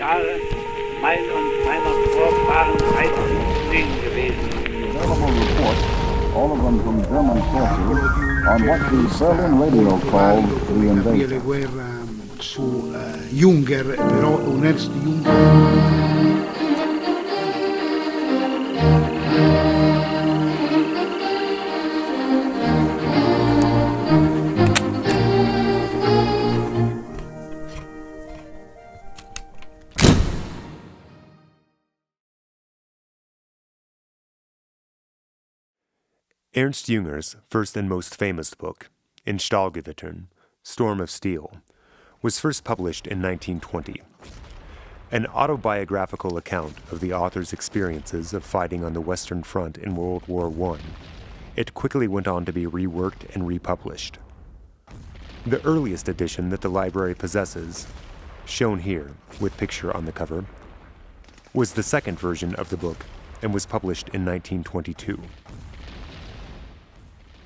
Jahre mein und meiner Vorfahren Reichsdien gewesen. Available reports, all of them from German sources, on what the Berlin radio called the invasion. Guerra su Jünger, però un Ernst Jünger. Ernst Jünger's first and most famous book, In Stahlgewittern, Storm of Steel, was first published in 1920. An autobiographical account of the author's experiences of fighting on the Western Front in World War I, it quickly went on to be reworked and republished. The earliest edition that the library possesses, shown here with picture on the cover, was the second version of the book and was published in 1922.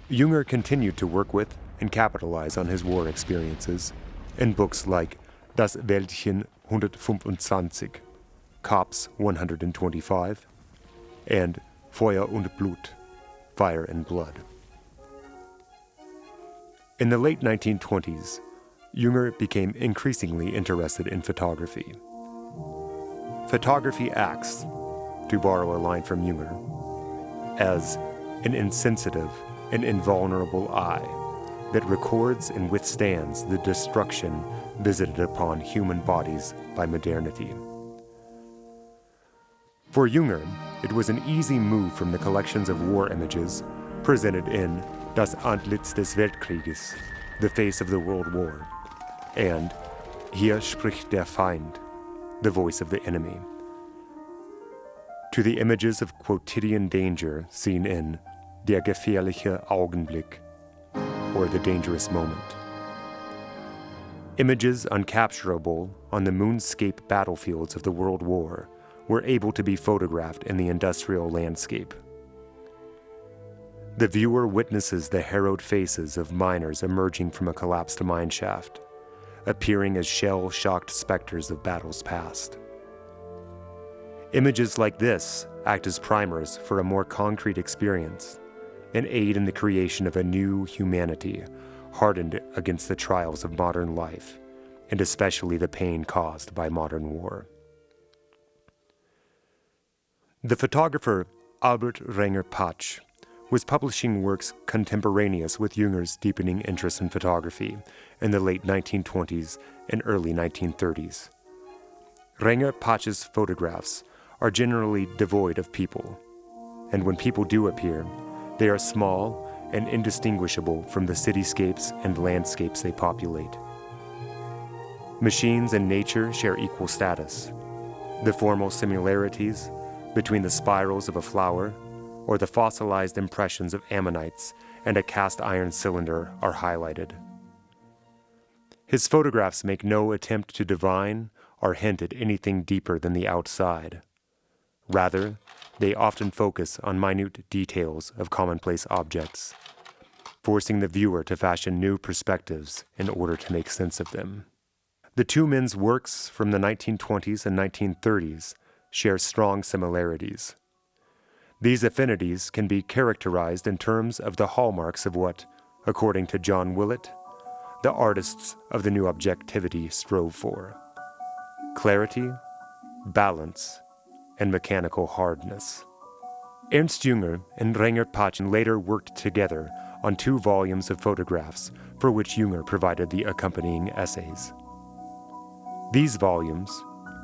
Jünger continued to work with and capitalize on his war experiences in books like Das Wäldchen 125, Kops 125, and Feuer und Blut, Fire and Blood. In the late 1920s, Jünger became increasingly interested in photography. Photography acts, to borrow a line from Jünger, as an insensitive and invulnerable eye that records and withstands the destruction visited upon human bodies by modernity. For Jünger, it was an easy move from the collections of war images presented in Das Antlitz des Weltkrieges, The Face of the World War, and Hier spricht der Feind, The Voice of the Enemy, to the images of quotidian danger seen in Der gefährliche Augenblick, or The Dangerous Moment. Images uncapturable on the moonscape battlefields of the World War were able to be photographed in the industrial landscape. The viewer witnesses the harrowed faces of miners emerging from a collapsed mine shaft, appearing as shell-shocked specters of battles past. Images like this act as primers for a more concrete experience and aid in the creation of a new humanity hardened against the trials of modern life, and especially the pain caused by modern war. The photographer Albert Renger-Patsch was publishing works contemporaneous with Jünger's deepening interest in photography in the late 1920s and early 1930s. Renger-Patsch's photographs are generally devoid of people, and when people do appear, they are small and indistinguishable from the cityscapes and landscapes they populate. Machines and nature share equal status. The formal similarities between the spirals of a flower or the fossilized impressions of ammonites and a cast iron cylinder are highlighted. His photographs make no attempt to divine or hint at anything deeper than the outside. Rather, they often focus on minute details of commonplace objects, forcing the viewer to fashion new perspectives in order to make sense of them. The two men's works from the 1920s and 1930s share strong similarities. These affinities can be characterized in terms of the hallmarks of what, according to John Willett, the artists of the new objectivity strove for: clarity, balance, and mechanical hardness. Ernst Jünger and Renger-Patsch later worked together on 2 volumes of photographs for which Jünger provided the accompanying essays. These volumes,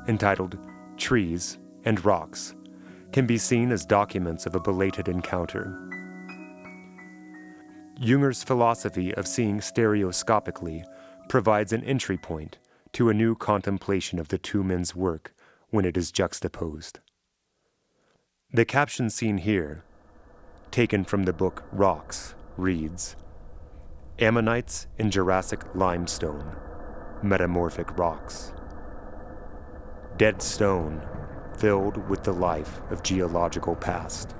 entitled Trees and Rocks, can be seen as documents of a belated encounter. Jünger's philosophy of seeing stereoscopically provides an entry point to a new contemplation of the two men's work when it is juxtaposed. The caption seen here, taken from the book Rocks, reads, "Ammonites in Jurassic limestone, metamorphic rocks. Dead stone filled with the life of geological past.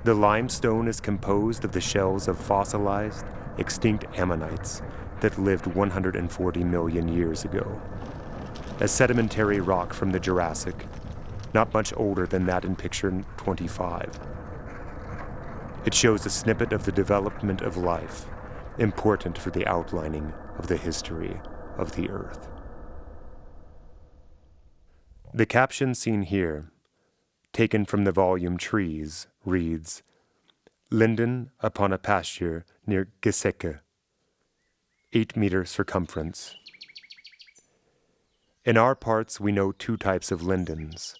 The limestone is composed of the shells of fossilized, extinct ammonites that lived 140 million years ago. a sedimentary rock from the Jurassic, not much older than that in picture 25. It shows a snippet of the development of life, important for the outlining of the history of the Earth. The caption seen here, taken from the volume Trees, reads, "Linden upon a pasture near Geseke, 8-meter circumference." In our parts, we know two types of lindens.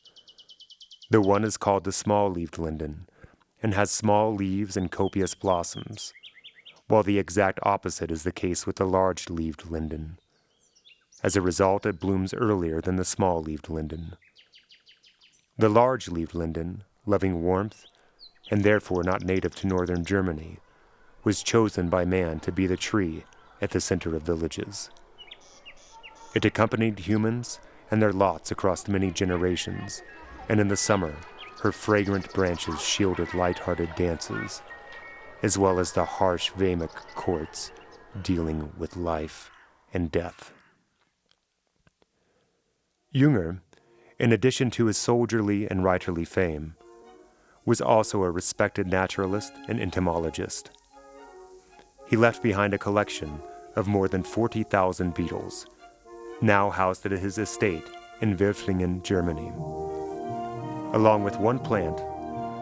The one is called the small-leaved linden and has small leaves and copious blossoms, while the exact opposite is the case with the large-leaved linden. As a result, it blooms earlier than the small-leaved linden. The large-leaved linden, loving warmth, and therefore not native to northern Germany, was chosen by man to be the tree at the center of villages. It accompanied humans and their lots across many generations, and in the summer, her fragrant branches shielded light-hearted dances, as well as the harsh Weimar courts dealing with life and death. Jünger, in addition to his soldierly and writerly fame, was also a respected naturalist and entomologist. He left behind a collection of more than 40,000 beetles, now housed at his estate in Werflingen, Germany. Along with one plant,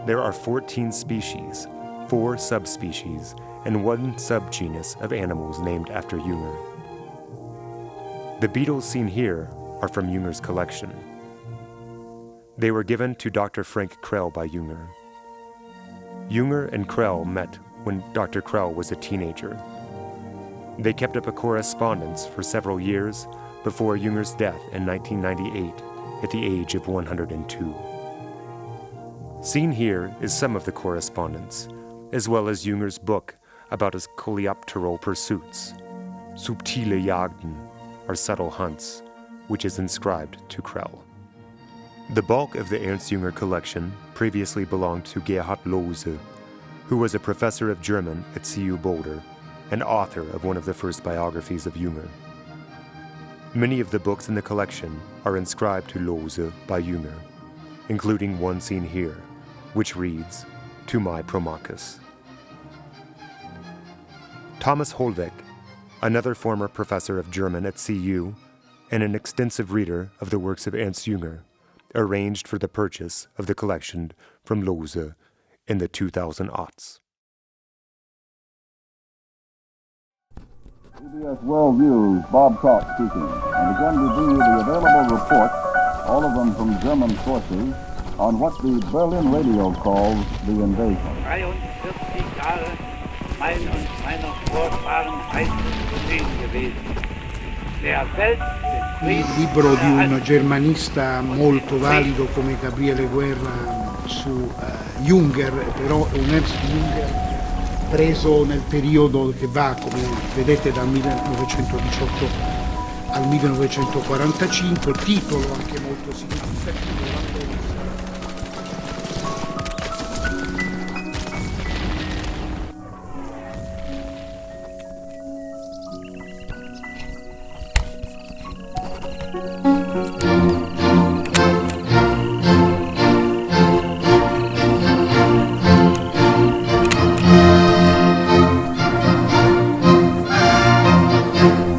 there are 14 species, 4 subspecies, and 1 subgenus of animals named after Jünger. The beetles seen here are from Jünger's collection. They were given to Dr. Frank Krell by Jünger. Jünger and Krell met when Dr. Krell was a teenager. They kept up a correspondence for several years before Jünger's death in 1998 at the age of 102. Seen here is some of the correspondence, as well as Jünger's book about his coleopteral pursuits, subtile Jagden, or subtle hunts, which is inscribed to Krell. The bulk of the Ernst Jünger collection previously belonged to Gerhard Lohse, who was a professor of German at CU Boulder and author of one of the first biographies of Jünger. Many of the books in the collection are inscribed to Lohse by Jünger, including one seen here, which reads, "To my Promachus." Thomas Hollweg, another former professor of German at CU and an extensive reader of the works of Ernst Jünger, arranged for the purchase of the collection from Lohse in the 2000s. CBS World News, Bob Cox speaking. And again we bring you the available reports, all of them from German sources, on what the Berlin radio calls the invasion. 43 Jahre mein und meiner Vorfahren heißen gewesen. Il libro di un germanista molto valido come Gabriele Guerra su Jünger, però è un Ernst Jünger preso nel periodo che va, come vedete, dal 1918 al 1945, titolo anche molto significativo,